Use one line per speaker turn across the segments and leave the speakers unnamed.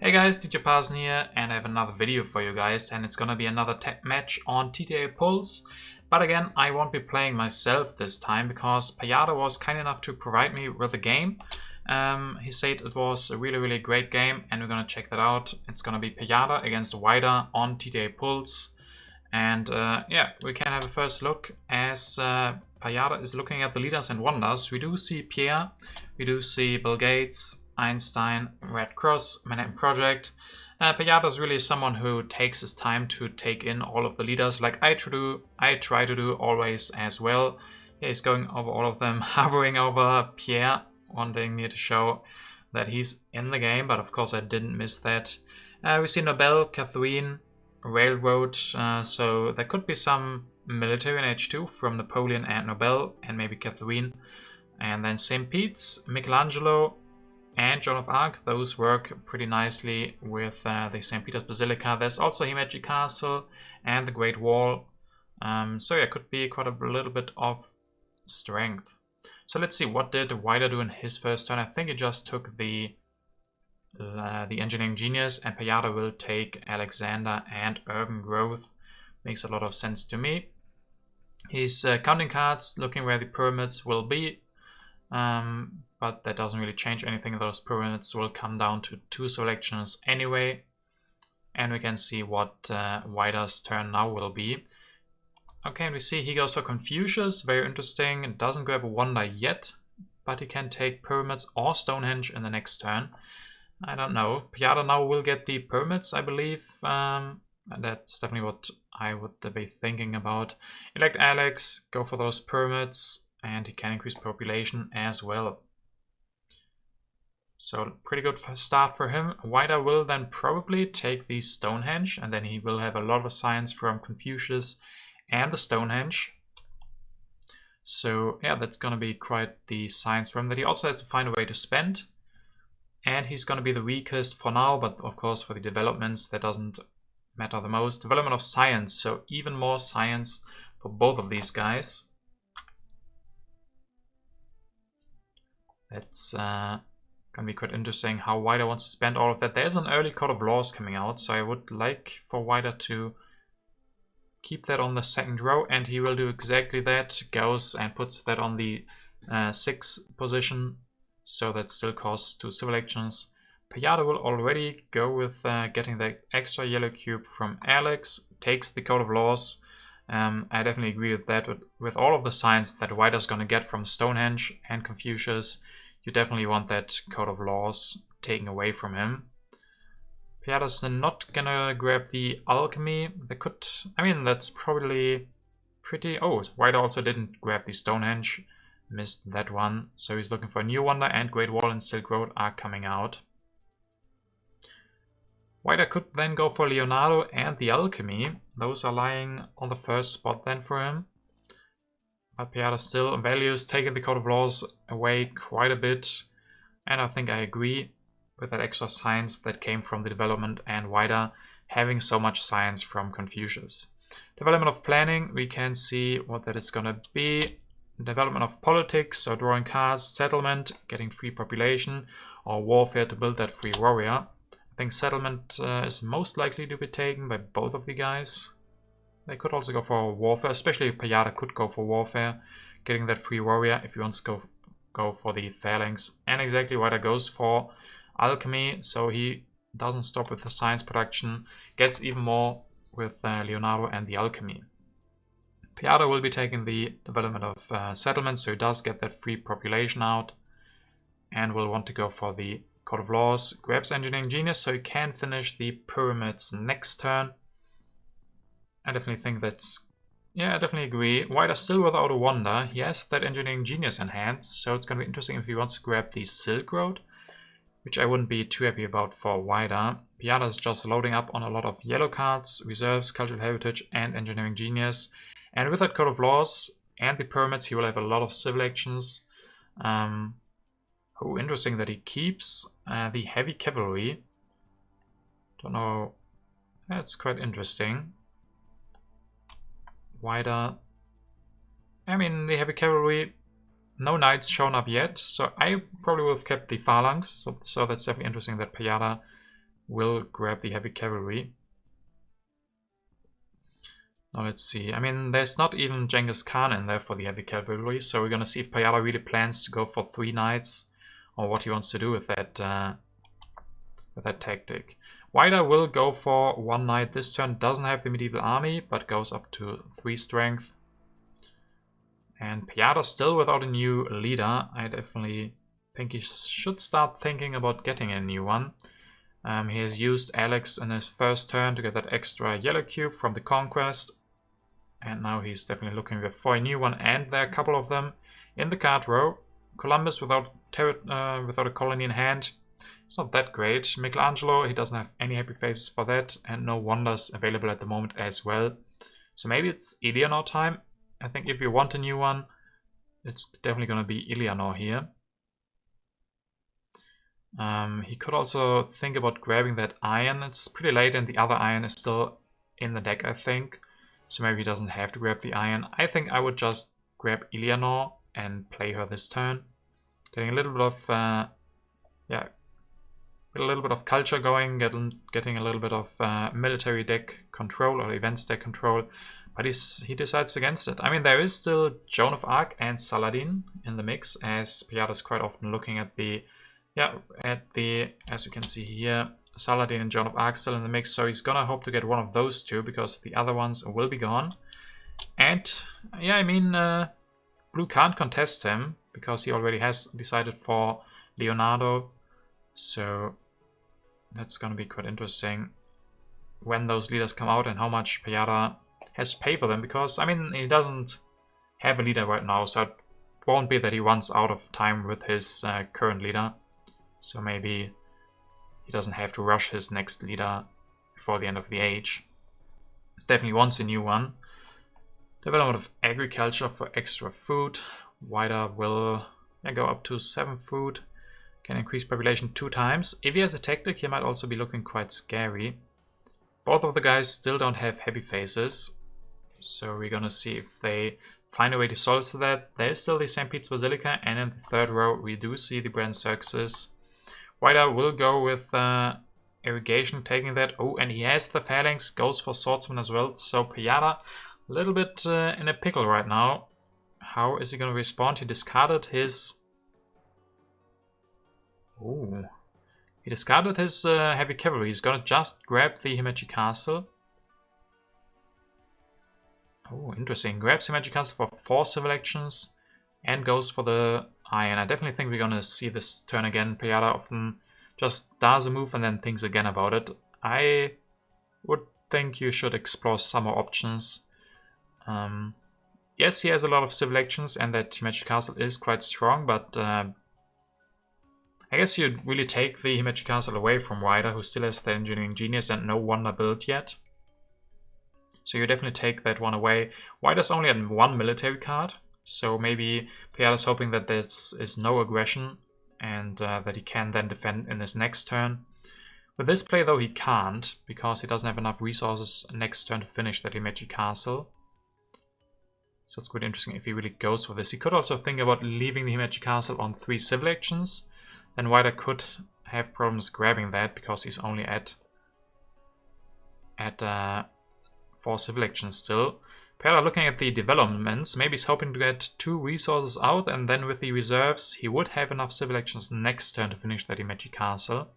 Hey guys, DJParson here, and I have another video for you guys, and it's gonna be another match on TTA Pulse. But again, I won't be playing myself this time because Pajada was kind enough to provide me with the game. He said it was a really great game, and we're gonna check that out. It's gonna be Pajada against Weida on TTA Pulse. And yeah, we can have a first look as Pajada is looking at the leaders and wonders. We do see Pierre, we do see Bill Gates, Einstein, Red Cross, Manhattan Project. Pajada is really someone who takes his time to take in all of the leaders, like I try to do always as well. Yeah, he's going over all of them, hovering over Pierre, wanting me to show that he's in the game, but of course I didn't miss that. We see Nobel, Catherine, Railroad, so there could be some military in H2 from Napoleon and Nobel, and maybe Catherine. And then St. Pete's, Michelangelo, and Joan of Arc. Those work pretty nicely with the St. Peter's Basilica. There's also Himeji Castle and the Great Wall. So yeah, could be quite a little bit of strength. So let's see, what did Weida do in his first turn? I think he just took the Engineering Genius, and Pajada will take Alexander and Urban Growth. Makes a lot of sense to me. He's counting cards, looking where the pyramids will be. But that doesn't really change anything. Those pyramids will come down to 2 selections anyway. And we can see what Weida's turn now will be. Okay, and we see he goes for Confucius. Very interesting. It doesn't grab a wonder yet, but he can take pyramids or Stonehenge in the next turn. I don't know. Pajada now will get the pyramids, I believe. And that's definitely what I would be thinking about. Elect Alex, go for those pyramids, and he can increase population as well. So pretty good start for him. Weida will then probably take the Stonehenge, and then he will have a lot of science from Confucius and the Stonehenge. So yeah, that's gonna be quite the science for him that he also has to find a way to spend. And he's gonna be the weakest for now, but of course for the developments that doesn't matter the most. Development of science, so even more science for both of these guys. That's gonna be quite interesting how Weida wants to spend all of that. There's an early Code of Laws coming out, so I would like for Weida to keep that on the second row, and he will do exactly that. Goes and puts that on the 6th position, so that still costs 2 civil actions. Pajada will already go with getting the extra yellow cube from Alex, takes the Code of Laws. I definitely agree with that. With all of the science that Weida's gonna get from Stonehenge and Confucius, you definitely want that Code of Laws taken away from him. Pajada's not gonna grab the Alchemy. They could, I mean, that's probably pretty... Oh, Weida also didn't grab the Stonehenge. Missed that one. So he's looking for a new wonder, and Great Wall and Silk Road are coming out. Weida could then go for Leonardo and the Alchemy. Those are lying on the first spot then for him. But Pajada still values taking the Code of Laws away quite a bit. And I think I agree with that extra science that came from the development, and Weida having so much science from Confucius. Development of planning, we can see what that is gonna be. Development of politics, so drawing cards, settlement, getting free population, or warfare to build that free warrior. I think settlement is most likely to be taken by both of the guys. They could also go for warfare, especially Pajada could go for warfare, getting that free warrior if he wants to go for the phalanx. And exactly Weida goes for alchemy, so he doesn't stop with the science production, gets even more with Leonardo and the alchemy. Pajada will be taking the development of settlement, so he does get that free population out, and will want to go for the Code of Laws, grabs Engineering Genius, so he can finish the pyramids next turn. I definitely think that's... Yeah, I definitely agree. Weida still without a wonder. He has that Engineering Genius in hand, so it's going to be interesting if he wants to grab the Silk Road, which I wouldn't be too happy about for Weida. Pajada is just loading up on a lot of yellow cards, reserves, cultural heritage, and Engineering Genius. And with that Code of Laws and the pyramids, he will have a lot of civil actions. Oh, interesting that he keeps the heavy cavalry. Don't know. That's quite interesting. Weida. I mean, the heavy cavalry No knights shown up yet, so I probably would have kept the phalanx. So that's definitely interesting that Pajada will grab the heavy cavalry. Now let's see. I mean, there's not even Genghis Khan in there for the heavy cavalry, so we're gonna see if Pajada really plans to go for 3 knights or what he wants to do with that tactic. Weida will go for 1 knight this turn. Doesn't have the medieval army, but goes up to 3 strength. And Pajada still without a new leader. I definitely think he should start thinking about getting a new one. He has used Alex in his first turn to get that extra yellow cube from the conquest. And now he's definitely looking for a new one, and there are a couple of them in the card row. Columbus without a colony in hand. It's not that great. Michelangelo, he doesn't have any happy faces for that, and no wonders available at the moment as well. So maybe it's Eleanor time. I think if you want a new one, it's definitely going to be Eleanor here. He could also think about grabbing that iron. It's pretty late and the other iron is still in the deck, I think. So maybe he doesn't have to grab the iron. I think I would just grab Eleanor and play her this turn. Getting a little bit of, get a little bit of culture going, getting a little bit of military deck control or events deck control. But he decides against it. I mean, there is still Joan of Arc and Saladin in the mix, as Pajada is quite often looking at the, as you can see here, Saladin and Joan of Arc still in the mix, so he's gonna hope to get one of those two because the other ones will be gone. And yeah, I mean, Blue can't contest him because he already has decided for Leonardo, so that's gonna be quite interesting when those leaders come out and how much Pajada has to pay for them, because I mean, he doesn't have a leader right now, so it won't be that he runs out of time with his current leader, so maybe he doesn't have to rush his next leader before the end of the age. Definitely wants a new one. Development of agriculture for extra food. Weida will go up to 7 food. Can increase population 2 times. If he has a tactic, he might also be looking quite scary. Both of the guys still don't have happy faces, so we're gonna see if they find a way to solve that. There's still the St. Peter's Basilica, and in the third row we do see the Brand Circuses. Weida will go with irrigation, taking that. Oh, and he has the phalanx, goes for swordsman as well. So Pajada, a little bit in a pickle right now. How is he going to respond? He discarded his... Oh, he discarded his heavy cavalry. He's going to just grab the Himeji Castle. Oh, interesting. Grabs Himeji Castle for 4 civil actions and goes for the iron. I definitely think we're gonna see this turn again. Pajada often just does a move and then thinks again about it. I would think you should explore some more options. Yes, he has a lot of civil actions and that Himeji Castle is quite strong, but I guess you'd really take the Himeji Castle away from Weida, who still has the engineering genius and no wonder build yet. So you definitely take that one away. Weida's only at 1 military card. So maybe Pajada's hoping that there is no aggression and that he can then defend in his next turn. With this play though he can't, because he doesn't have enough resources next turn to finish that Himeji Castle. So it's quite interesting if he really goes for this. He could also think about leaving the Himeji Castle on 3 civil actions. Then Weida could have problems grabbing that because he's only at 4 civil actions still. Pajada looking at the developments, maybe he's hoping to get 2 resources out, and then with the reserves he would have enough civil actions next turn to finish that Himeji Castle.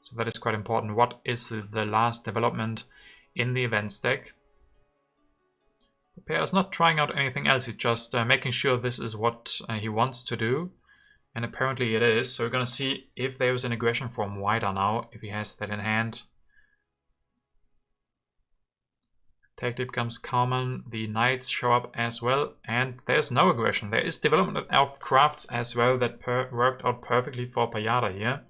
So that is quite important. What is the last development in the events deck? Pajada's not trying out anything else, he's just making sure this is what he wants to do. And apparently it is, so we're gonna see if there is an aggression from Weida now, if he has that in hand. Tactic becomes common, the knights show up as well, and there's no aggression. There is development of crafts as well that worked out perfectly for Pajada here.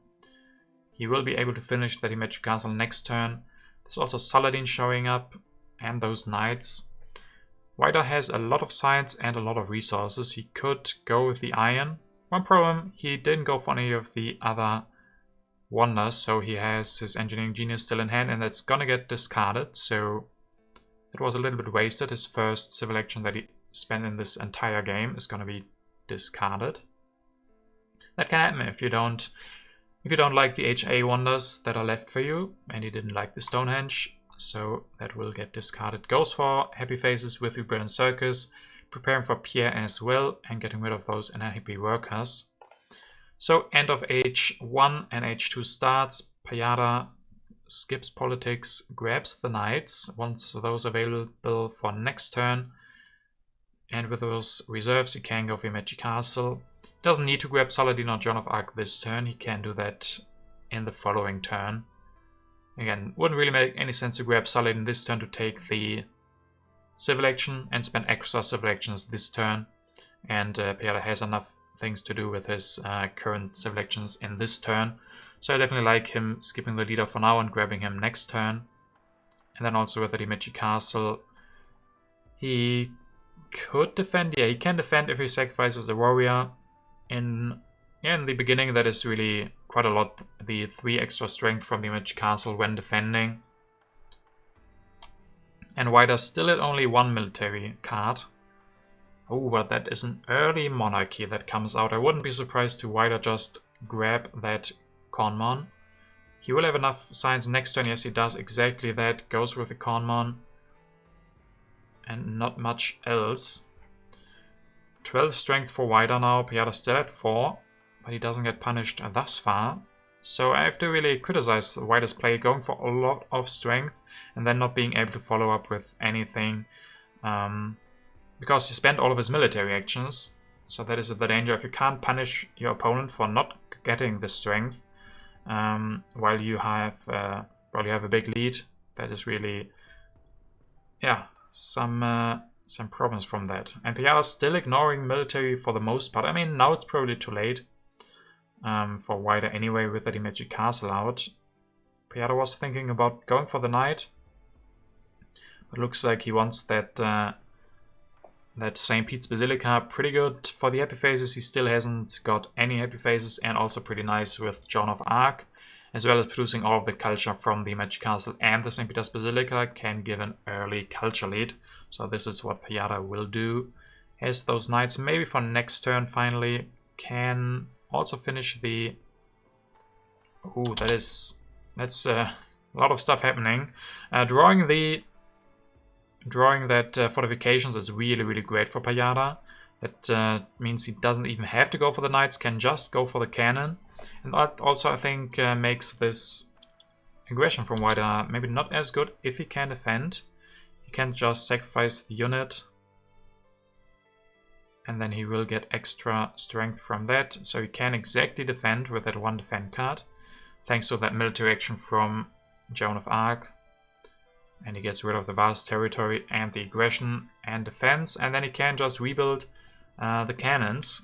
He will be able to finish that Himeji Castle next turn. There's also Saladin showing up, and those knights. Weida has a lot of science and a lot of resources. He could go with the iron. One problem, he didn't go for any of the other wonders, so he has his engineering genius still in hand, and that's gonna get discarded, so it was a little bit wasted. His first civil action that he spent in this entire game is going to be discarded. That can happen if you don't If you don't like the HA wonders that are left for you, and you didn't like the Stonehenge, so that will get discarded. Goes for happy faces with the Brilliant Circus, preparing for Pierre as well, and getting rid of those unhappy workers. So end of H1 and H2 starts. Pajada skips politics, grabs the knights, wants those available for next turn. And with those reserves, he can go for Magic Castle. Doesn't need to grab Saladin or Joan of Arc this turn. He can do that in the following turn. Again, wouldn't really make any sense to grab Saladin this turn to take the civil action and spend extra civil actions this turn. And Pajada has enough things to do with his current civil actions in this turn. So I definitely like him skipping the leader for now and grabbing him next turn. And then also with the Magic Castle, he could defend. Yeah, he can defend if he sacrifices the warrior. In the beginning, that is really quite a lot. The 3 extra strength from the Magic Castle when defending. And Weida's still at only 1 military card. Oh, but that is an early monarchy that comes out. I wouldn't be surprised to Weida just grab that Conmon. He will have enough science next turn. Yes, he does exactly that. Goes with the Conmon. And not much else. 12 strength for Weida now. Pajada still at 4. But he doesn't get punished thus far. So I have to really criticize Weida's play. Going for a lot of strength. And then not being able to follow up with anything. Because he spent all of his military actions. So that is the danger. If you can't punish your opponent for not getting the strength. While you have a big lead. That is really... yeah, some problems from that. And Pajada's still ignoring military for the most part. I mean, now it's probably too late for Weida anyway with the Magic Castle out. Pajada was thinking about going for the knight. It looks like he wants that St. Pete's Basilica. Pretty good for the happy faces. He still hasn't got any happy faces, and also pretty nice with Joan of Arc. As well as producing all of the culture from the Magic Castle and the St. Peter's Basilica can give an early culture lead. So this is what Pajada will do. Has those knights maybe for next turn finally. Can also finish the... ooh, that's a lot of stuff happening. Drawing that fortifications is really great for Pajada. That means he doesn't even have to go for the knights, can just go for the cannon. And that also, I think, makes this aggression from Weida maybe not as good if he can defend. He can't just sacrifice the unit. And then he will get extra strength from that. So he can exactly defend with that 1 defend card. Thanks to that military action from Joan of Arc. And he gets rid of the vast territory and the aggression and defense. And then he can just rebuild the cannons.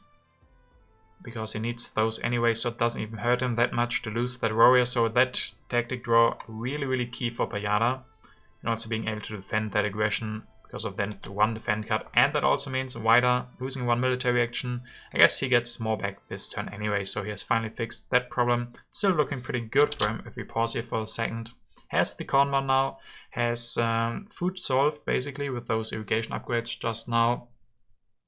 Because he needs those anyway, so it doesn't even hurt him that much to lose that warrior. So that tactic draw really key for Pajada. And also being able to defend that aggression because of then the 1 defend card. And that also means Weida losing 1 military action. I guess he gets more back this turn anyway, so he has finally fixed that problem. Still looking pretty good for him if we pause here for a second. Has the Conmon now, has food solved basically with those irrigation upgrades just now.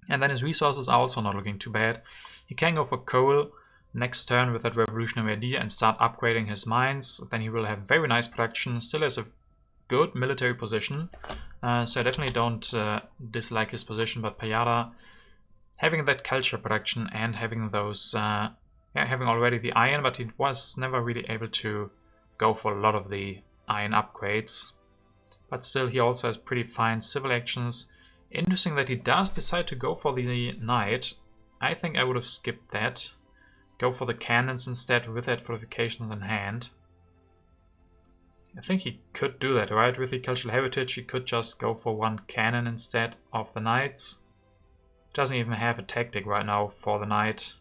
And then his resources are also not looking too bad. He can go for coal next turn with that revolutionary idea and start upgrading his mines. Then he will have very nice production, still has a good military position. So I definitely don't dislike his position, but Pajada having that culture production and having those, having already the iron, but he was never really able to go for a lot of the iron upgrades. But still, he also has pretty fine civil actions. Interesting that he does decide to go for the knight. I think I would have skipped that. Go for the cannons instead with that fortifications in hand. I think he could do that, right? With the cultural heritage, he could just go for 1 cannon instead of the knights. Doesn't even have a tactic right now for the knight.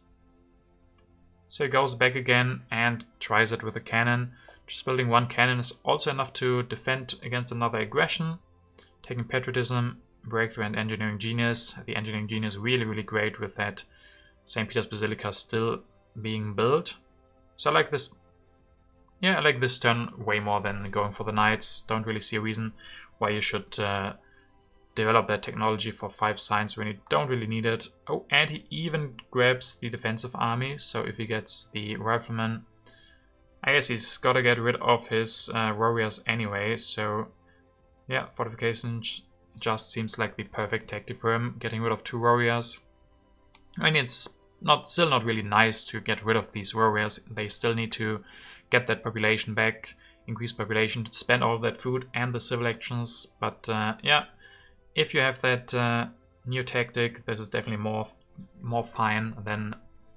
So he goes back again and tries it with a cannon. Just building 1 cannon is also enough to defend against another aggression. Taking patriotism, breakthrough and engineering genius. The engineering genius really great with that St. Peter's Basilica still being built. So I like this. Yeah, I like this turn way more than going for the knights. Don't really see a reason why you should develop that technology for 5 science when you don't really need it. Oh, and he even grabs the defensive army. So if he gets the rifleman, I guess he's got to get rid of his warriors anyway, so yeah, fortification just seems like the perfect tactic for him, getting rid of 2 warriors. I mean, it's still not really nice to get rid of these warriors. They still need to get that population back, increase population, to spend all that food and the civil actions. But yeah, if you have that new tactic, this is definitely more fine than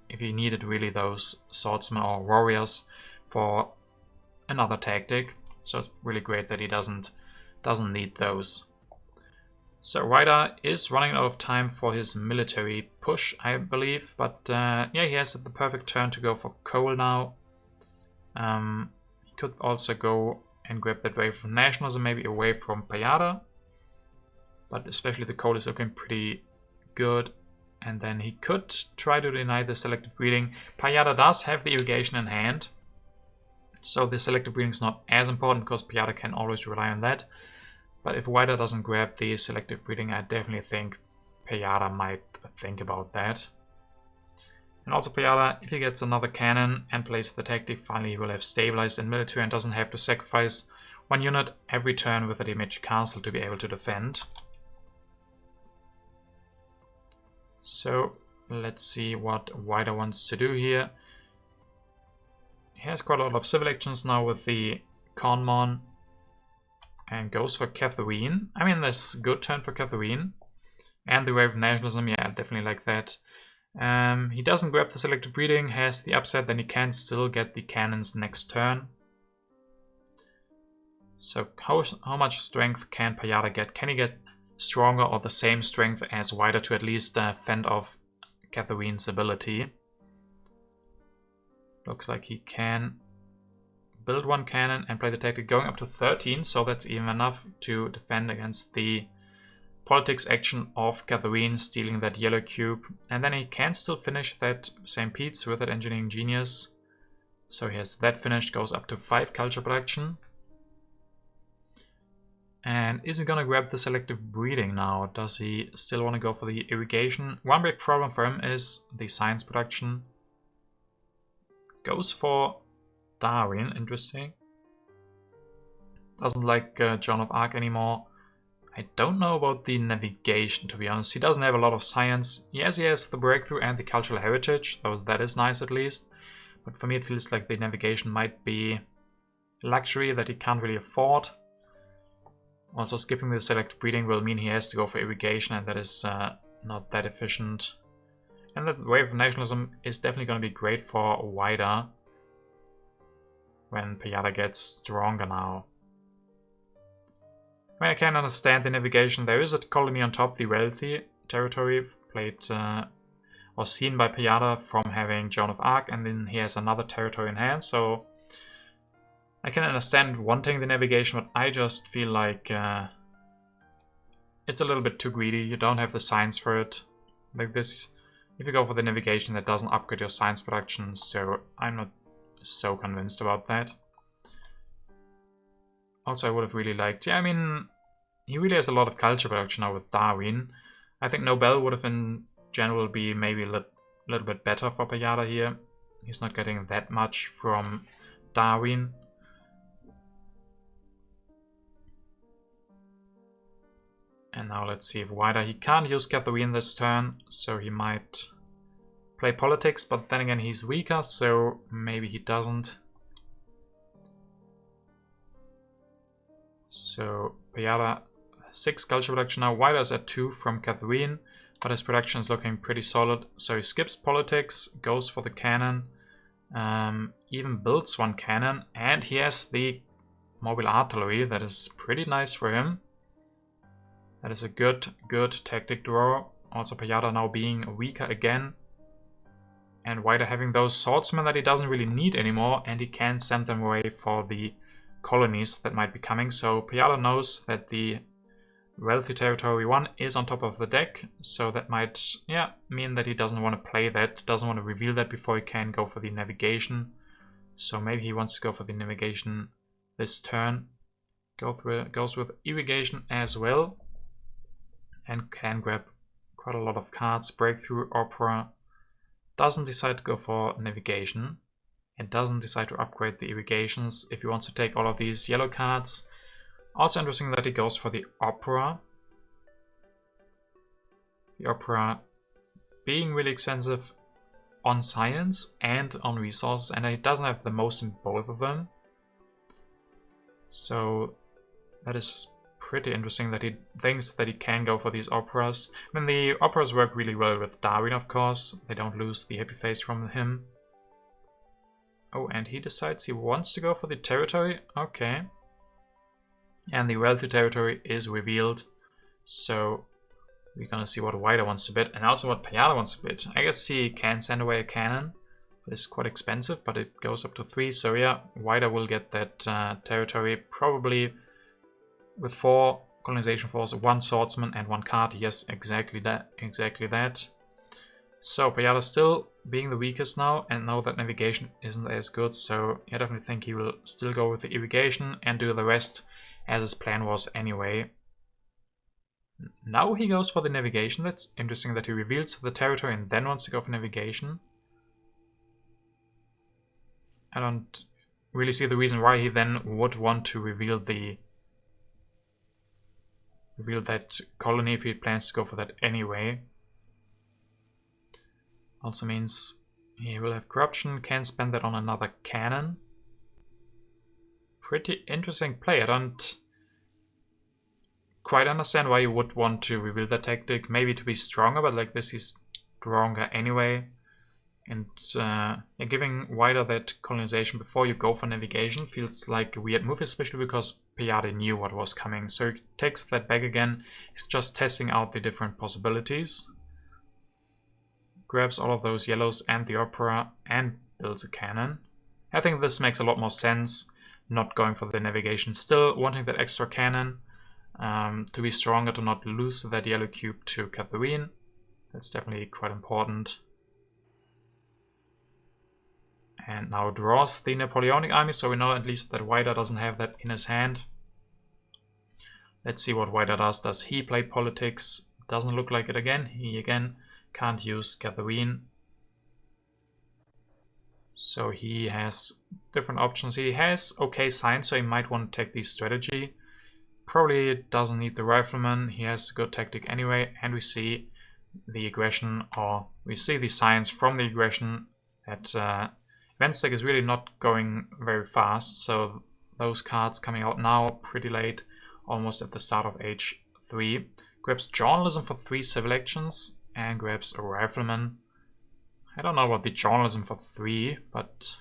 if you needed really those swordsmen or warriors for another tactic. So it's really great that he doesn't need those. So Weida is running out of time for his military push, I believe, but yeah, he has the perfect turn to go for coal now. He could also go and grab that wave of nationalism, maybe away from Pajada, but especially the coal is looking pretty good. And then he could try to deny the selective breeding. Pajada does have the irrigation in hand, so the selective breeding is not as important because Pajada can always rely on that. But if Weida doesn't grab the selective breeding, I definitely think Pajada might think about that. And also Pajada, if he gets another cannon and plays the tactic, finally he will have stabilized in military and doesn't have to sacrifice 1 unit every turn with a damaged castle to be able to defend. So let's see what Weida wants to do here. He has quite a lot of civil actions now with the Conmon. And goes for Catherine. I mean, that's a good turn for Catherine. And the wave of nationalism, yeah, definitely like that. He doesn't grab the selective breeding, has the upside, then he can still get the cannons next turn. So how much strength can Pajada get? Can he get stronger or the same strength as Weida to at least fend off Catherine's ability? Looks like he can build 1 cannon and play the tactic going up to 13, so that's even enough to defend against the politics action of Catherine stealing that yellow cube. And then he can still finish that St. Pete's with that engineering genius. So he has that finished, goes up to 5 culture production. And is he gonna grab the selective breeding now? Does he still want to go for the irrigation? One big problem for him is the science production. Goes for Darwin, interesting. Doesn't like Joan of Arc anymore. I don't know about the navigation, to be honest. He doesn't have a lot of science. Yes, he has the breakthrough and the cultural heritage, though that is nice at least. But for me it feels like the navigation might be luxury that he can't really afford. Also skipping the select breeding will mean he has to go for irrigation, and that is not that efficient. And that wave of nationalism is definitely going to be great for Weida when Pajada gets stronger now. I mean, I can understand the navigation. There is a colony on top, the wealthy territory, played or seen by Pajada from having Joan of Arc, and then he has another territory in hand, so I can understand wanting the navigation, but I just feel like it's a little bit too greedy. You don't have the science for it. Like this, if you go for the navigation, that doesn't upgrade your science production, so I'm not so convinced about that. Also, I would have really liked... Yeah, I mean, he really has a lot of culture production now with Darwin. I think Nobel would have in general be maybe a little bit better for Pajada here. He's not getting that much from Darwin. And now let's see if Weida... He can't use Catherine this turn, so he might play politics, but then again he's weaker, so maybe he doesn't. So Pajada 6 culture production now. Weida's at 2 from Catherine, but his production is looking pretty solid. So he skips politics, goes for the cannon, even builds 1 cannon, and he has the mobile artillery. That is pretty nice for him. That is a good tactic draw. Also Pajada now being weaker again, and Weida having those swordsmen that he doesn't really need anymore, and he can send them away for the colonies that might be coming. So Pajada knows that the wealthy territory 1 is on top of the deck, so that might mean that he doesn't want to play that, doesn't want to reveal that before he can go for the navigation. So maybe he wants to go for the navigation this turn. Goes with irrigation as well, and can grab quite a lot of cards. Breakthrough, Opera. Doesn't decide to go for navigation. and doesn't decide to upgrade the irrigations if he wants to take all of these yellow cards. Also interesting that he goes for the Opera. The Opera being really expensive on science and on resources, and he doesn't have the most in both of them. So that is pretty interesting that he thinks that he can go for these Operas. I mean, the Operas work really well with Darwin, of course. They don't lose the happy face from him. Oh, and he decides he wants to go for the territory. Okay. And the wealthy territory is revealed. So we're gonna see what Weida wants to bid, and also what Pajada wants to bid. I guess he can send away a cannon. It's quite expensive, but it goes up to 3. So yeah, Weida will get that territory, probably with 4 colonization force, 1 swordsman, and 1 card. Yes, exactly that. Exactly that. So Pajada still being the weakest now, and know that navigation isn't as good. So I definitely think he will still go with the irrigation and do the rest as his plan was anyway. Now he goes for the navigation. That's interesting that he reveals the territory and then wants to go for navigation. I don't really see the reason why he then would want to reveal that colony if he plans to go for that anyway. Also means he will have corruption, can spend that on another cannon. Pretty interesting play. I don't quite understand why you would want to reveal that tactic. Maybe to be stronger, but like this he's stronger anyway. And giving Weida that colonization before you go for navigation feels like a weird move, especially because Pajada knew what was coming. So he takes that back again. He's just testing out the different possibilities. Grabs all of those yellows and the Opera and builds a cannon. I think this makes a lot more sense, not going for the navigation. Still wanting that extra cannon to be stronger, to not lose that yellow cube to Catherine. That's definitely quite important. And now draws the Napoleonic army, so we know at least that Weida doesn't have that in his hand. Let's see what Weida does. Does he play politics? Doesn't look like it again. He again can't use Catherine. So he has different options. He has okay science, so he might want to take the strategy. Probably doesn't need the rifleman. He has a good tactic anyway. And we see the aggression, or we see the science from the aggression that event stack is really not going very fast. So those cards coming out now pretty late, almost at the start of age 3. Grabs journalism for 3 civil actions and grabs a rifleman. I don't know about the journalism for 3, but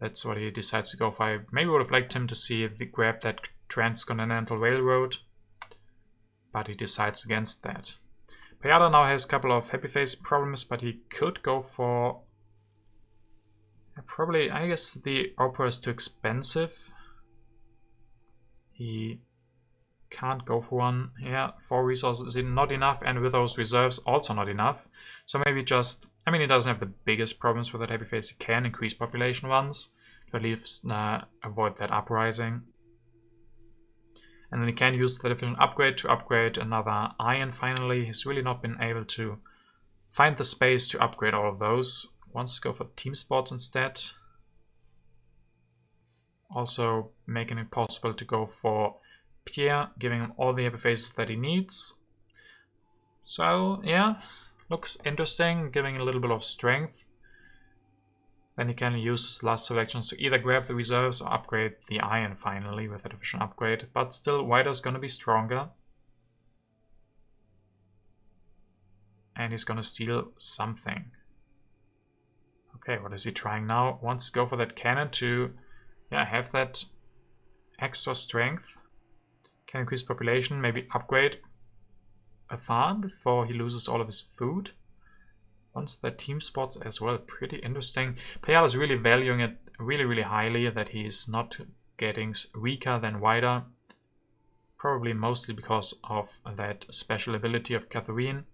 that's what he decides to go for. I maybe would have liked him to see if he grabbed that transcontinental railroad, but he decides against that. Pajada now has a couple of happy face problems, but he could go for probably, I guess the Opera is too expensive. He can't go for one. Yeah, 4 resources is not enough, and with those reserves also not enough. So maybe just, I mean, he doesn't have the biggest problems with that happy face. He can increase population once to at least avoid that uprising. And then he can use the division upgrade to upgrade another iron finally. He's really not been able to find the space to upgrade all of those. Wants to go for team sports instead. Also making it possible to go for Pierre, giving him all the happy faces that he needs. So yeah, looks interesting, giving a little bit of strength. Then he can use his last selections to either grab the reserves or upgrade the iron finally with a division upgrade. But still, Weida's gonna be stronger. And he's gonna steal something. Okay, what is he trying now? Wants to go for that cannon to have that extra strength. Can increase population, maybe upgrade a farm before he loses all of his food. Wants the team spots as well. Pretty interesting. Pajada is really valuing it really highly, that he is not getting weaker than Weida. Probably mostly because of that special ability of Catherine.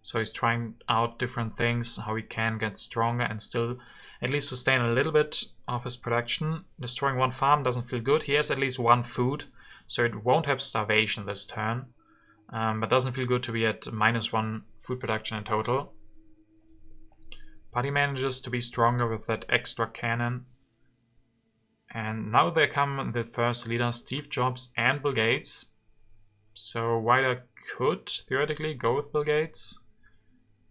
So he's trying out different things, how he can get stronger and still at least sustain a little bit of his production. Destroying 1 farm doesn't feel good. He has at least 1 food, so it won't have starvation this turn. But doesn't feel good to be at -1 food production in total. but he manages to be stronger with that extra cannon. And now there come the first leaders, Steve Jobs and Bill Gates. So Weida could theoretically go with Bill Gates.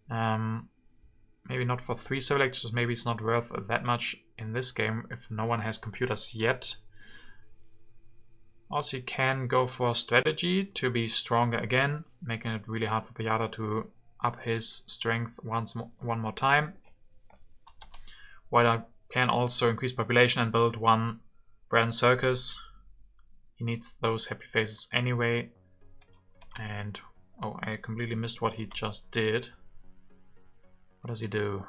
Maybe not for 3 civil actions, maybe it's not worth that much in this game if no one has computers yet. Also, you can go for strategy to be stronger again, making it really hard for Pajada to up his strength one more time. Weida can also increase population and build one brand circus. He needs those happy faces anyway. And oh, I completely missed what he just did. What does he do?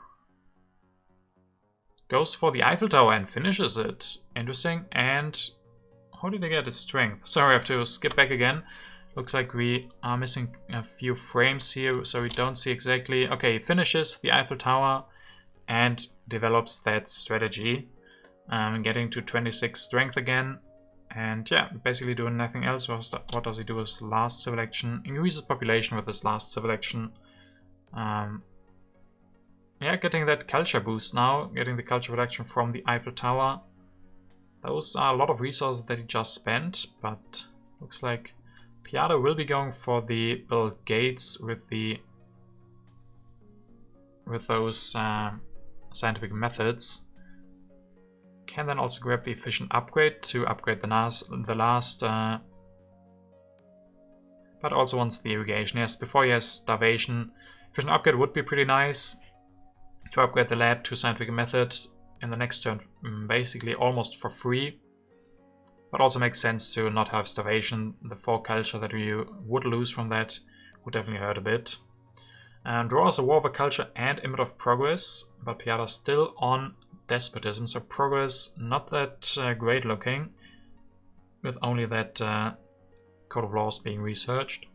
Goes for the Eiffel Tower and finishes it. Interesting. And how did I get his strength? Sorry, I have to skip back again. Looks like we are missing a few frames here, so we don't see exactly. Okay, he finishes the Eiffel Tower and develops that strategy. Getting to 26 strength again. And yeah, basically doing nothing else. What does he do with his last civil action? Increases population with his last civil action. Yeah, getting that culture boost now. Getting the culture production from the Eiffel Tower. Those are a lot of resources that he just spent, but looks like Pajada will be going for the Bill Gates with those scientific methods. Can then also grab the efficient upgrade to upgrade the last but also wants the irrigation. Yes, before he has starvation. Efficient upgrade would be pretty nice to upgrade the lab to scientific method in the next turn, basically almost for free. But also makes sense to not have starvation. The 4 culture that you would lose from that would definitely hurt a bit. Draws a War of a Culture and Image of Progress, but Pajada still on despotism, so progress not that great looking, with only that Code of Laws being researched.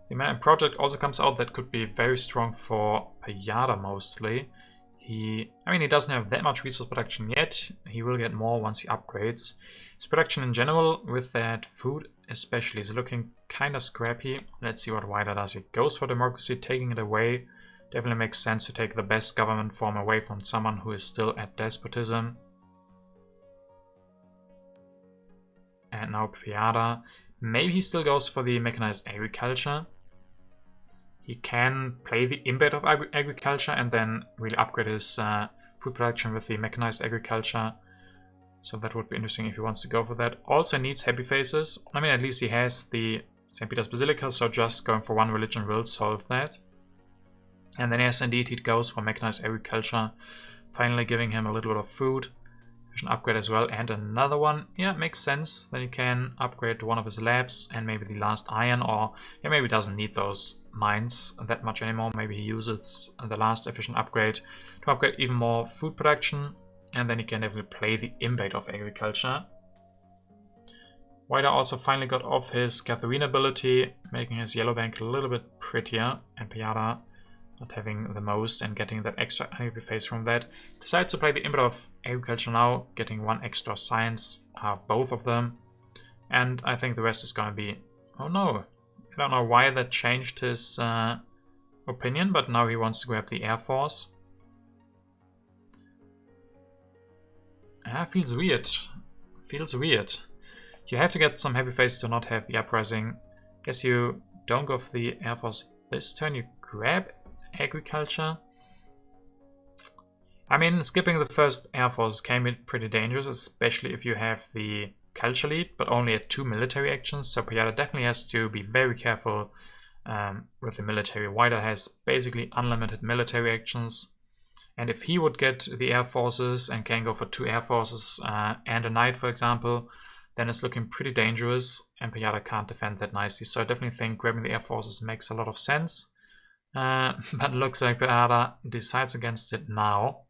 The Man Project also comes out. That could be very strong for Pajada mostly. He doesn't have that much resource production yet. He will get more once he upgrades. His production in general, with that food especially, is looking kind of scrappy. Let's see what Weida does. He goes for democracy, taking it away. Definitely makes sense to take the best government form away from someone who is still at despotism. And now Pajada. Maybe he still goes for the mechanized agriculture. He can play the impact of agriculture and then really upgrade his food production with the mechanized agriculture. So that would be interesting if he wants to go for that. Also needs happy faces. I mean, at least he has the St. Peter's Basilica, so just going for one religion will solve that. And then yes, indeed, he goes for mechanized agriculture, finally giving him a little bit of food. Efficient upgrade as well, and another one. Yeah, makes sense. Then he can upgrade one of his labs and maybe the last iron, or yeah, maybe doesn't need those mines that much anymore. Maybe he uses the last efficient upgrade to upgrade even more food production, and then he can definitely play the impact of agriculture. Weida also finally got off his Catherine ability, making his yellow bank a little bit prettier, and Pajada not having the most and getting that extra enemy face from that. Decides to play the impact of agriculture now, getting one extra science, both of them. And I think the rest is going to be... Oh no, I don't know why that changed his opinion, but now he wants to grab the Air Force. Feels weird. Feels weird. You have to get some happy faces to not have the uprising. Guess you don't go for the Air Force this turn. You grab agriculture. I mean, skipping the first Air Force can be pretty dangerous, especially if you have the culture lead, but only at 2 military actions. So Pajada definitely has to be very careful with the military. Weida has basically unlimited military actions. And if he would get the Air Forces and can go for 2 Air Forces and a Knight, for example, then it's looking pretty dangerous, and Pajada can't defend that nicely. So I definitely think grabbing the Air Forces makes a lot of sense. But it looks like Pajada decides against it now,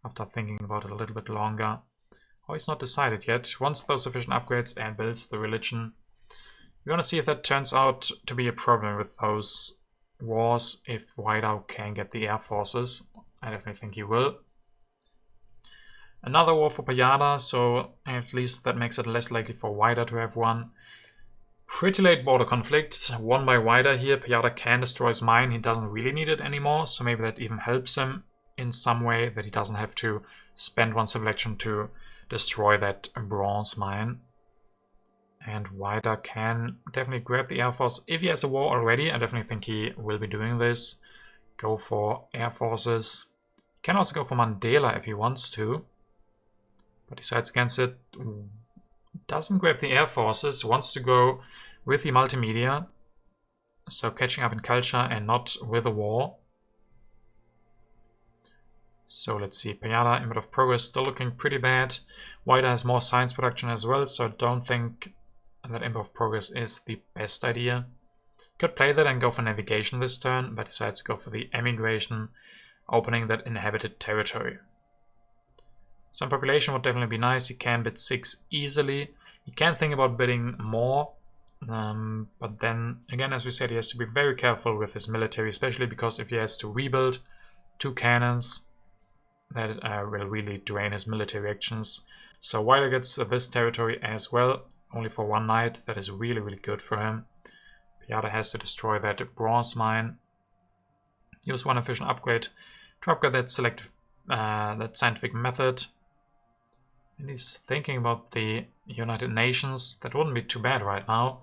after thinking about it a little bit longer. Oh, he's not decided yet. Wants those efficient upgrades and builds the religion. We're gonna see if that turns out to be a problem with those wars, if Weida can get the Air Forces. I definitely think he will. Another war for Pajada, so at least that makes it less likely for Weida to have one. Pretty late border conflict, won by Weida here. Pajada can destroy his mine, he doesn't really need it anymore, so maybe that even helps him in some way, that he doesn't have to spend one civil action to destroy that bronze mine. And Weida can definitely grab the Air Force. If he has a war already, I definitely think he will be doing this. Go for Air Forces. He can also go for Mandela if he wants to, but decides against it. Doesn't grab the Air Forces, wants to go with the multimedia. So catching up in culture and not with a war. So let's see, Pajada, Input of Progress, still looking pretty bad. Weida has more science production as well, so I don't think that Input of Progress is the best idea. Could play that and go for navigation this turn, but decides to go for the emigration, opening that inhabited territory. Some population would definitely be nice. He can bid 6 easily. He can think about bidding more, but then again, as we said, he has to be very careful with his military, especially because if he has to rebuild 2 cannons, that will really drain his military actions. So Weida gets this territory as well, only for 1 night. That is really, really good for him. Pajada has to destroy that bronze mine. Use 1 efficient upgrade to upgrade that selective, that scientific method. And he's thinking about the United Nations. That wouldn't be too bad right now.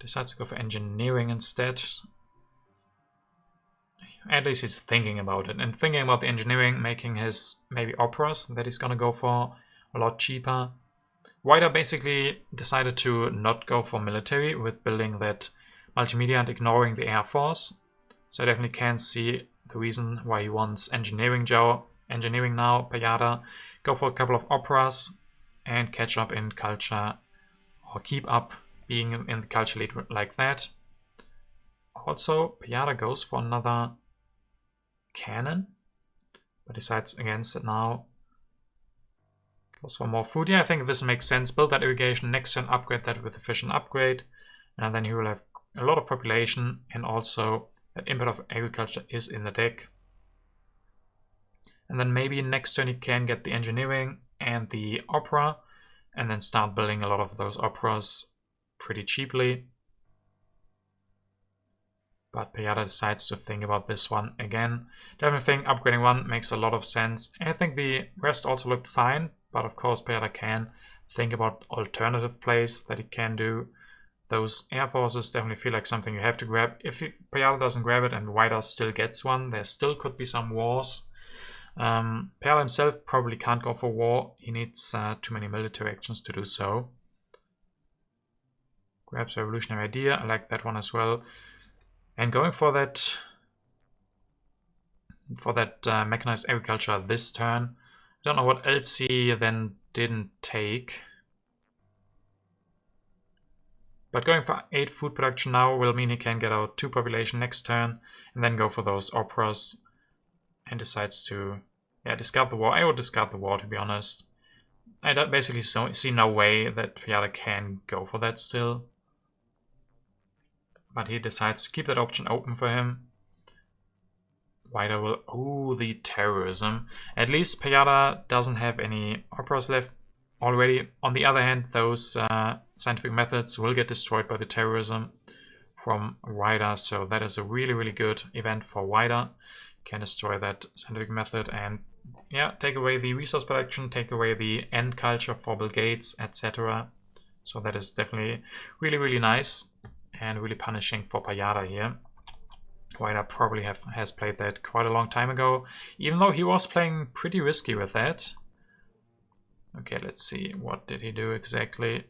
Decides to go for engineering instead. At least he's thinking about it. And thinking about the engineering, making his maybe operas that he's gonna go for a lot cheaper. Weida basically decided to not go for military with building that multimedia and ignoring the Air Force. So I definitely can see the reason why he wants engineering now. Pajada, go for a couple of operas and catch up in culture, or keep up being in the culture lead like that. Also, Pajada goes for another cannon, but decides against it now. Goes for more food. Yeah, I think this makes sense. Build that irrigation, next turn upgrade that with efficient upgrade, and then he will have a lot of population, and also that input of agriculture is in the deck. And then maybe next turn he can get the engineering and the opera, and then start building a lot of those operas pretty cheaply. But Pajada decides to think about this one again. Definitely think upgrading 1 makes a lot of sense. And I think the rest also looked fine, but of course Pajada can think about alternative plays that he can do. Those Air Forces definitely feel like something you have to grab. If Pajada doesn't grab it and Weida still gets one, there still could be some wars. Pajada himself probably can't go for war. He needs too many military actions to do so. Grabs Revolutionary Idea. I like that one as well. And going for that mechanized agriculture this turn. I don't know what else he then didn't take. But going for 8 food production now will mean he can get out 2 population next turn, and then go for those operas, and decides to discard the war. I would discard the war, to be honest. I don't basically see no way that Pajada can go for that still. But he decides to keep that option open for him. Weida will... Ooh, the terrorism. At least Pajada doesn't have any operas left already. On the other hand, those scientific methods will get destroyed by the terrorism from Weida. So that is a really, really good event for Weida. Can destroy that scientific method and take away the resource production, take away the end culture for Bill Gates, etc. So that is definitely really, really nice. And really punishing for Pajada here. Weida probably has played that quite a long time ago, even though he was playing pretty risky with that. Okay, let's see, what did he do exactly?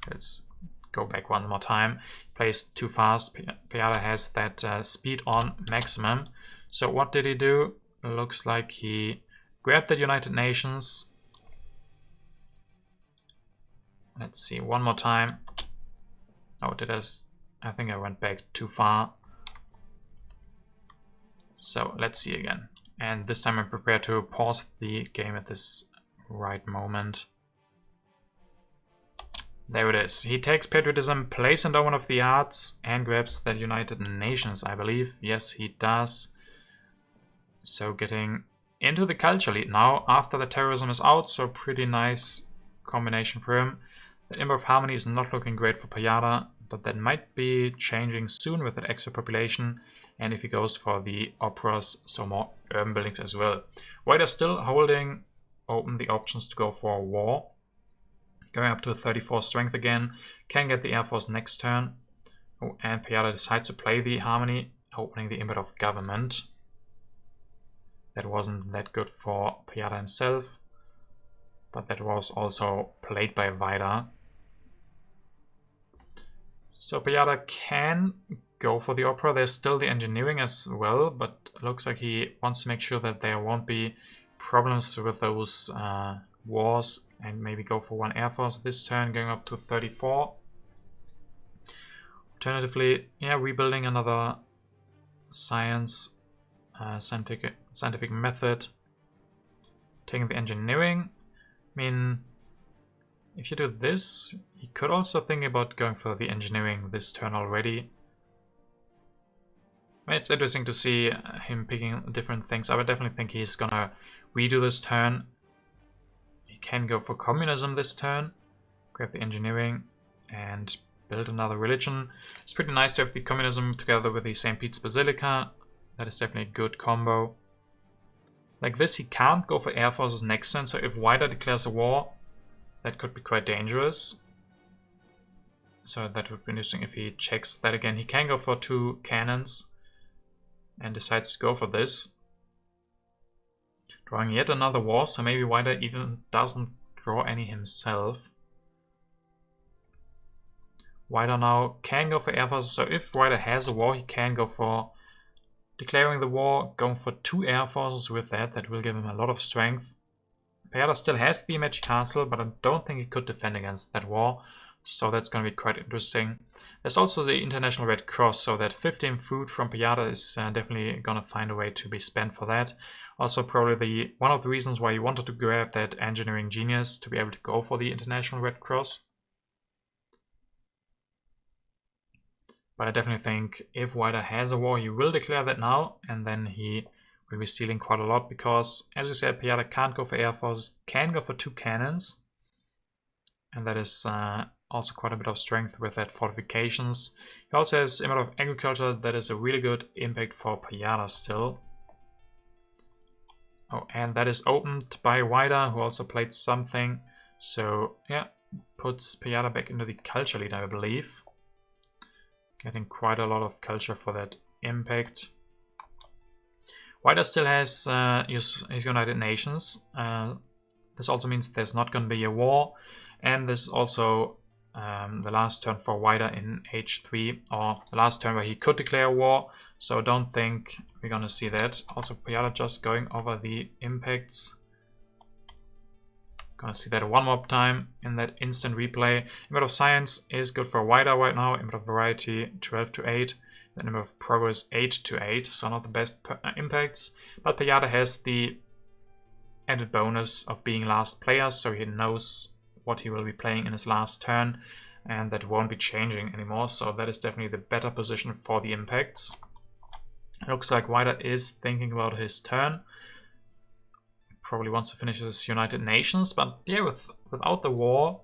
Let's go back one more time. Plays too fast. Pajada has that speed on maximum. So what did he do? Looks like he grabbed the United Nations. Let's see, one more time. Oh, I think I went back too far. So let's see again. And this time I'm prepared to pause the game at this right moment. There it is. He takes patriotism, plays Endowment of the Arts, and grabs the United Nations, I believe. Yes, he does. So getting into the culture lead now after the terrorism is out. So pretty nice combination for him. The Emperor of Harmony is not looking great for Pajada, but that might be changing soon with that extra population. And if he goes for the operas, so more urban buildings as well. Weida still holding open the options to go for a war. Going up to 34 strength again. Can get the Air Force next turn. Oh, and Pajada decides to play the Harmony, opening the Input of Government. That wasn't that good for Pajada himself, but that was also played by Weida. So Pajada can go for the opera. There's still the engineering as well, but it looks like he wants to make sure that there won't be problems with those wars, and maybe go for one Air Force this turn, going up to 34. Alternatively, yeah, rebuilding another science, scientific method, taking the engineering. I mean, if you do this, you could also think about going for the engineering this turn already. It's interesting to see him picking different things. I would definitely think he's gonna redo this turn. He can go for communism this turn, grab the engineering, and build another religion. It's pretty nice to have the communism together with the St. Pete's Basilica. That is definitely a good combo. Like this, he can't go for air forces next turn, so if Weida declares a war, that could be quite dangerous. So that would be interesting if he checks that again. He can go for 2 cannons and decides to go for this. Drawing yet another war, so maybe Weida even doesn't draw any himself. Weida now can go for air forces, so if Weida has a war, he can go for declaring the war, going for 2 air forces with that. That will give him a lot of strength. Pajada still has the Magic Castle, but I don't think he could defend against that war, so that's going to be quite interesting. There's also the International Red Cross, so that 15 food from Pajada is definitely going to find a way to be spent for that. Also probably one of the reasons why he wanted to grab that Engineering Genius, to be able to go for the International Red Cross. But I definitely think if Weida has a war, he will declare that now, and then he will be stealing quite a lot, because, as we said, Pajada can't go for air forces, can go for 2 cannons, and that is also quite a bit of strength with that fortifications. He also has a lot of agriculture. That is a really good impact for Pajada still. Oh, and that is opened by Weida, who also played something. So yeah, puts Pajada back into the culture lead, I believe. Getting quite a lot of culture for that impact. Weida still has his United Nations. This also means there's not going to be a war. And this is also the last turn for Weida in H3, or the last turn where he could declare a war. So don't think we're going to see that. Also, Pajada just going over the impacts. Gonna see that one more time in that instant replay. Input of Science is good for Weida right now. Input of Variety 12 to 8. The Input of Progress 8 to 8. So not the best impacts. But Pajada has the added bonus of being last player, so he knows what he will be playing in his last turn, and that won't be changing anymore. So that is definitely the better position for the impacts. It looks like Weida is thinking about his turn. Probably wants to finish his United Nations, but yeah, without the war,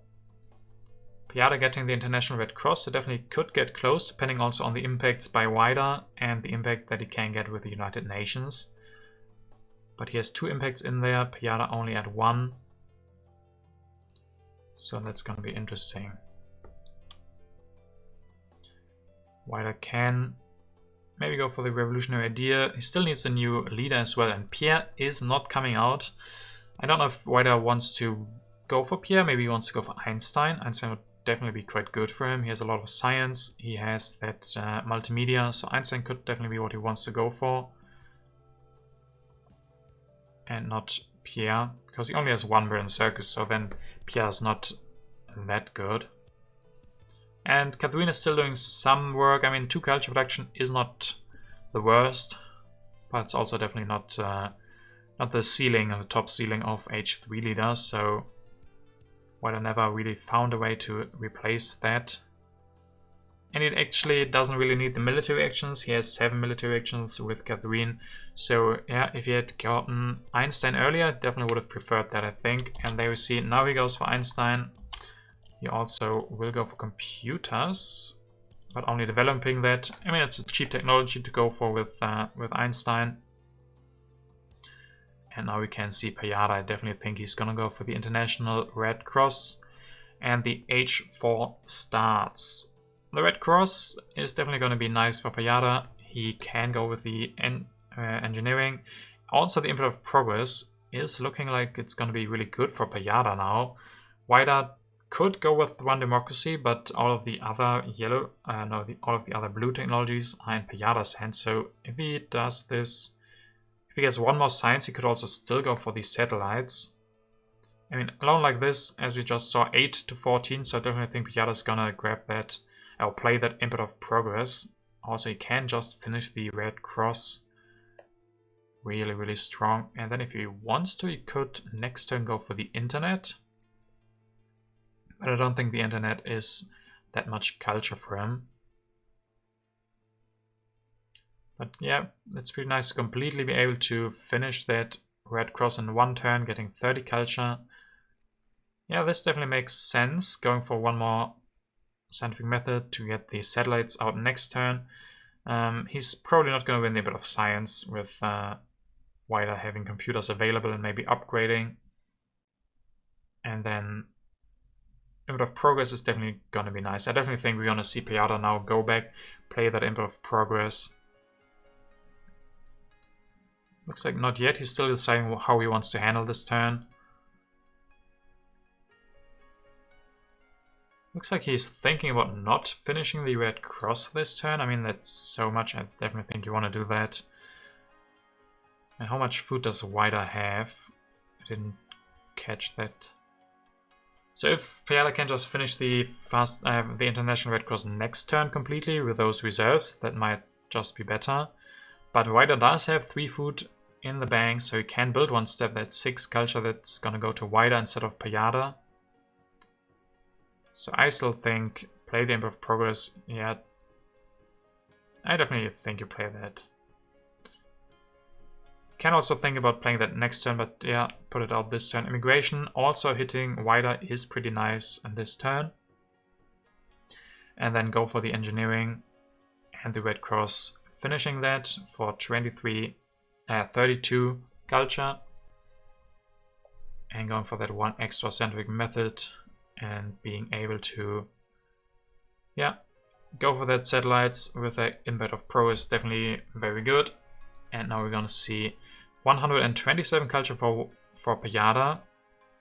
Pajada getting the International Red Cross, it definitely could get close, depending also on the impacts by Weida and the impact that he can get with the United Nations. But he has 2 impacts in there, Pajada only at 1. So that's going to be interesting. Weida can maybe go for the revolutionary idea. He still needs a new leader as well, and Pierre is not coming out. I don't know if Weida wants to go for Pierre. Maybe he wants to go for Einstein. Einstein would definitely be quite good for him. He has a lot of science. He has that multimedia, so Einstein could definitely be what he wants to go for. And not Pierre, because he only has 1 Berlin Circus, so then Pierre's not that good. And Catherine is still doing some work. I mean, 2 culture production is not the worst, but it's also definitely not the ceiling, or the top ceiling of H3 leaders. So Weida never really found a way to replace that. And it actually doesn't really need the military actions. He has 7 military actions with Catherine. So yeah, if he had gotten Einstein earlier, definitely would have preferred that, I think. And there we see, now he goes for Einstein. He also will go for computers, but only developing that. I mean, it's a cheap technology to go for with Einstein. And now we can see Pajada. I definitely think he's gonna go for the International Red Cross. And the H4 starts. The Red Cross is definitely gonna be nice for Pajada. He can go with the engineering. Also, the Input of Progress is looking like it's gonna be really good for Pajada now. Weida could go with one democracy, but all of the other all of the other blue technologies are in Pajada's hands. So if he does this, if he gets one more science, he could also still go for these satellites. I mean, alone like this, as we just saw, 8 to 14, so I definitely think Pajada's gonna grab that, or play that Input of Progress. Also, he can just finish the Red Cross. Really, really strong. And then if he wants to, he could next turn go for the Internet. But I don't think the Internet is that much culture for him. But yeah, it's pretty nice to completely be able to finish that Red Cross in one turn, getting 30 culture. Yeah, this definitely makes sense, going for one more scientific method to get the satellites out next turn. He's probably not going to win the bit of science with Weida having computers available and maybe upgrading. And then Input of Progress is definitely going to be nice. I definitely think we're going to see Pajada now go back, play that Input of Progress. Looks like not yet. He's still deciding how he wants to handle this turn. Looks like he's thinking about not finishing the Red Cross this turn. I mean, that's so much. I definitely think you want to do that. And how much food does Weida have? I didn't catch that. So if Pajada can just finish the International Red Cross next turn completely with those reserves, that might just be better. But Weida does have 3 food in the bank, so he can build one step. That's 6 culture that's gonna go to Weida instead of Pajada. So I still think play the Input of Progress. Yeah, I definitely think you play that. Can also think about playing that next turn, but yeah, put it out this turn. Immigration also hitting Weida is pretty nice in this turn. And then go for the engineering and the Red Cross, finishing that for 32 culture. And going for that one extra scientific method and being able to, yeah, go for that satellites with the Input of Progress, definitely very good. And now we're gonna see 127 culture for Pajada.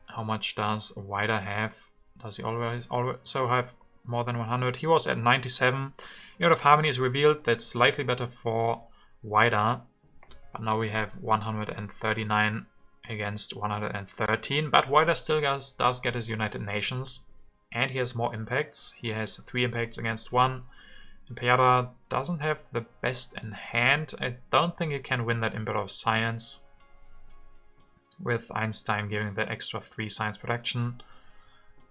How much does Weida have? Does he always also have more than 100? He was at 97. Unit of Harmony is revealed. That's slightly better for Weida. But now we have 139 against 113. But Weida still does get his United Nations. And he has more impacts. He has 3 impacts against 1. Pajada doesn't have the best in hand. I don't think he can win that Input of Science with Einstein giving that extra 3 science protection.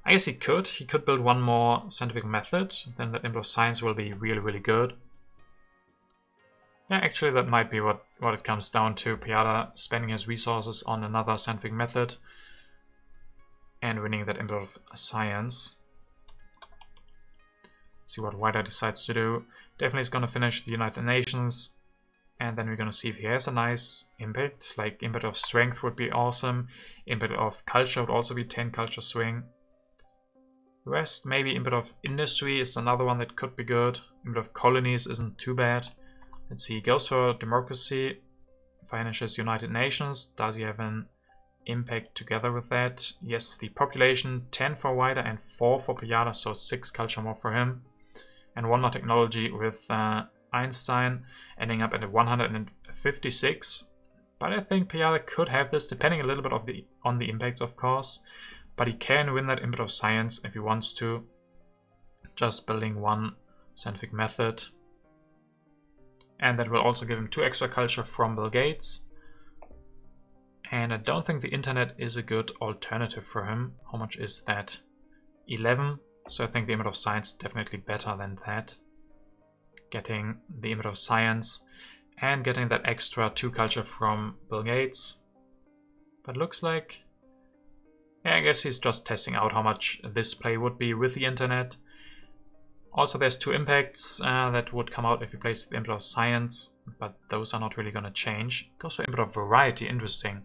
I guess he could. He could build one more scientific method. Then that Input of Science will be really, really good. Yeah, actually that might be what it comes down to. Pajada spending his resources on another scientific method and winning that Input of Science. See what Weida decides to do. Definitely is going to finish the United Nations. And then we're going to see if he has a nice impact. Like Input of Strength would be awesome. Input of Culture would also be 10 culture swing. The rest, maybe Input of Industry is another one that could be good. Input of Colonies isn't too bad. Let's see, he goes for Democracy. Finishes United Nations. Does he have an impact together with that? Yes, the population, 10 for Weida and 4 for Pajada, so 6 culture more for him. And one more technology with Einstein, ending up at 156. But I think Pajada could have this, depending a little bit on the impacts, of course. But he can win that Input of Science if he wants to. Just building one scientific method. And that will also give him 2 extra culture from Bill Gates. And I don't think the Internet is a good alternative for him. How much is that? 11. So I think the Input of Science is definitely better than that. Getting the Input of Science and getting that extra 2 culture from Bill Gates. But looks like Yeah, I guess he's just testing out how much this play would be with the internet. Also, there's 2 impacts that would come out if you place the Input of Science, but those are not really going to change. Goes for Input of Variety, interesting.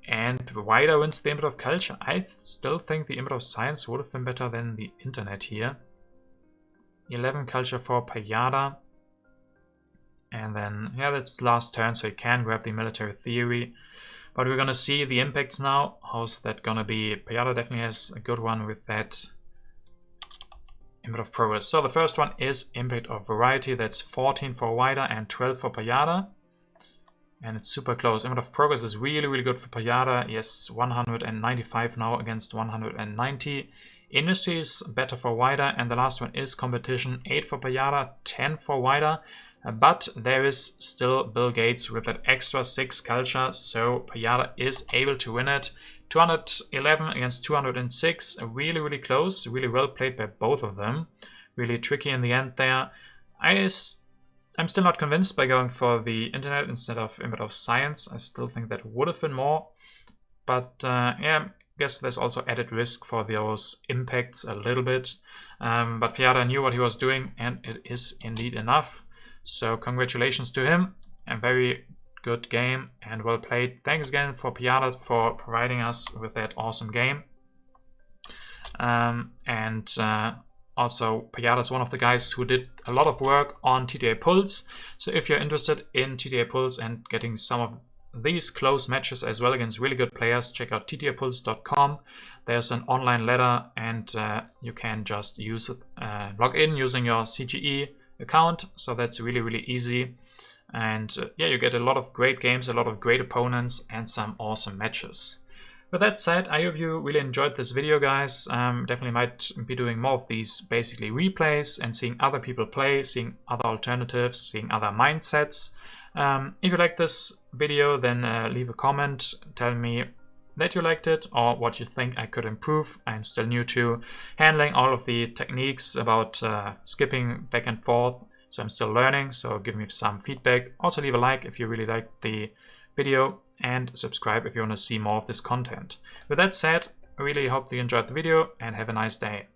And Weida wins the Input of Culture. I still think the Input of Science would have been better than the internet here. 11 Culture for Pajada. And then, yeah, that's last turn, so you can grab the Military Theory. But we're going to see the impacts now. How's that going to be? Pajada definitely has a good one with that Impact of Progress. So the first one is Impact of Variety. That's 14 for Weida and 12 for Pajada. And it's super close. Impact of Progress is really, really good for Pajada. Yes, 195 now against 190. Industry is better for Weida. And the last one is Competition. 8 for Pajada, 10 for Weida. But there is still Bill Gates with that extra 6 culture. So Pajada is able to win it. 211 against 206, really, really close, really well played by both of them. Really tricky in the end there. I'm still not convinced by going for the internet instead of Input of Science. I still think that would have been more. But yeah, I guess there's also added risk for those impacts a little bit. But Pajada knew what he was doing, and it is indeed enough. So congratulations to him. A very good game and well played. Thanks again for Pajada for providing us with that awesome game. Also Pajada is one of the guys who did a lot of work on TTA Pulse. So if you're interested in TTA Pulse and getting some of these close matches as well against really good players, check out TTAPulse.com. There's an online ladder and you can just use it, log in using your CGE account. So that's really, really easy. And yeah, you get a lot of great games, a lot of great opponents, and some awesome matches. With that said, I hope you really enjoyed this video, guys. Definitely might be doing more of these basically replays and seeing other people play, seeing other alternatives, seeing other mindsets. If you like this video, then leave a comment, tell me that you liked it or what you think I could improve. I'm still new to handling all of the techniques about skipping back and forth. So I'm still learning, so give me some feedback. Also leave a like if you really liked the video and subscribe if you want to see more of this content. With that said, I really hope you enjoyed the video and have a nice day.